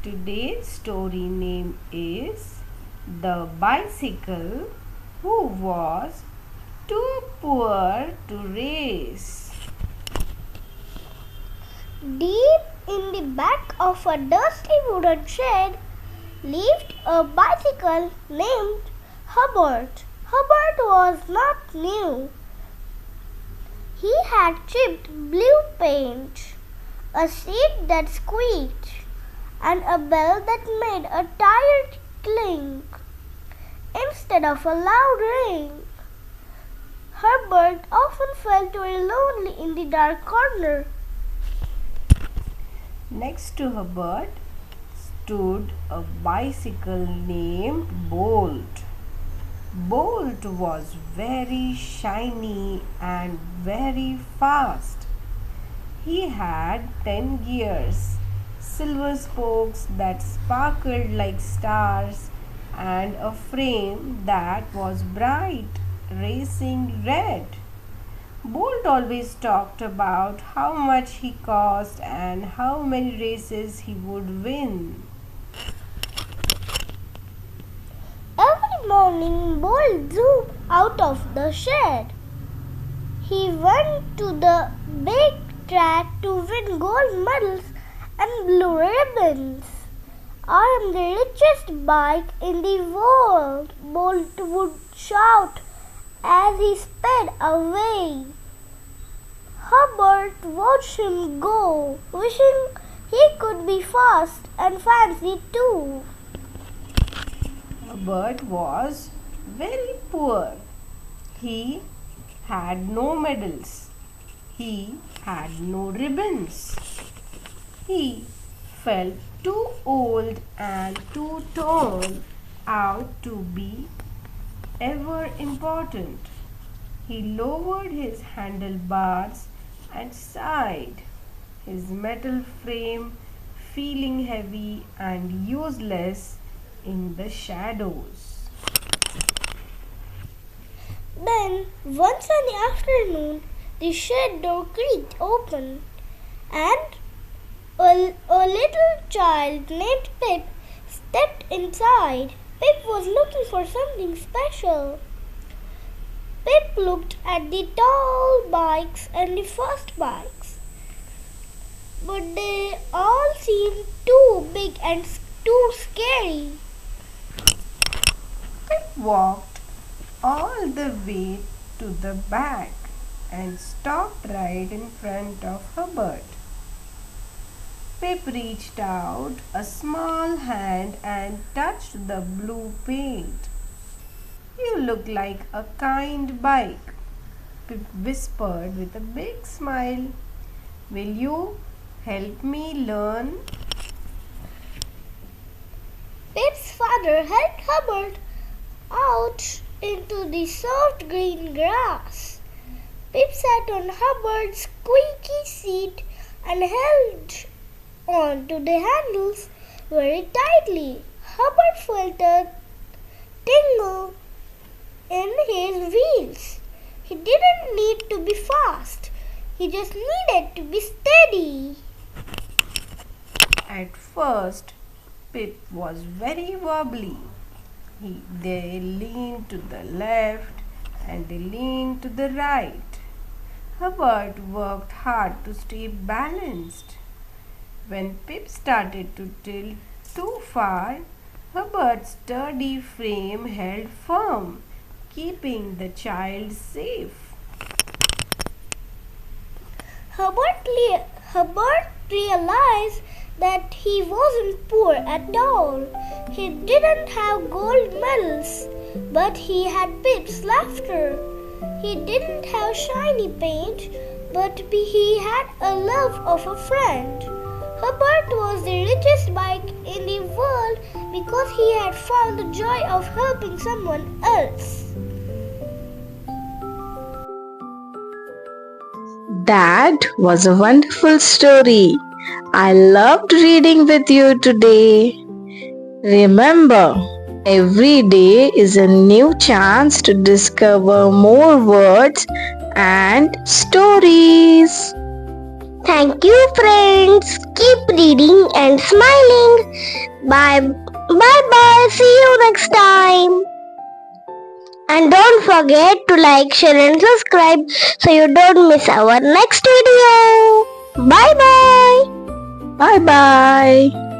Today's story name is The Bicycle Who Was Too Poor to Race. Deep in the back of a dusty wooden shed lived a bicycle named Hubert. Hubert was not new. He had chipped blue paint, a seat that squeaked, and a bell that made a tire clink instead of a loud ring. Herbert often felt very lonely in the dark corner. Next to Hubert stood a bicycle named Bolt. Bolt was very shiny and very fast. He had 10 gears, silver spokes that sparkled like stars, and a frame that was bright, racing red. Bolt always talked about how much he cost and how many races he would win. Every morning, Bolt zoomed out of the shed. He went to the big track to win gold medals and blue ribbons. "I am the richest bike in the world," Bolt would shout as he sped away. Herbert watched him go, wishing he could be fast and fancy too. Herbert was very poor. He had no medals. He had no ribbons. He felt too old and too torn out to be ever important. He lowered his handlebars and sighed, his metal frame feeling heavy and useless in the shadows. Then, one sunny afternoon, the shed door creaked open, and a little child named Pip stepped inside. Pip was looking for something special. Pip looked at the tall bikes and the fast bikes, but they all seemed too big and too scary. Pip walked all the way to the back and stopped right in front of Herbert. Pip reached out a small hand and touched the blue paint. "You look like a kind bike," Pip whispered with a big smile. "Will you help me learn?" Pip's father helped Herbert out into the soft green grass. Pip sat on Herbert's squeaky seat and held on to the handles very tightly. Herbert felt a tingle in his wheels. He didn't need to be fast. He just needed to be steady. At first, Pip was very wobbly. They leaned to the left and they leaned to the right. Herbert worked hard to stay balanced. When Pip started to tilt too far, Herbert's sturdy frame held firm, keeping the child safe. Herbert realized that he wasn't poor at all. He didn't have gold medals, but he had Pip's laughter. He didn't have shiny paint, but he had a love of a friend. Herbert was the richest bike in the world because he had found the joy of helping someone else. That was a wonderful story. I loved reading with you today. Remember, every day is a new chance to discover more words and stories. Thank you, friends. Keep reading and smiling. Bye. Bye bye. See you next time. And don't forget to like, share and subscribe so you don't miss our next video. Bye bye. Bye bye.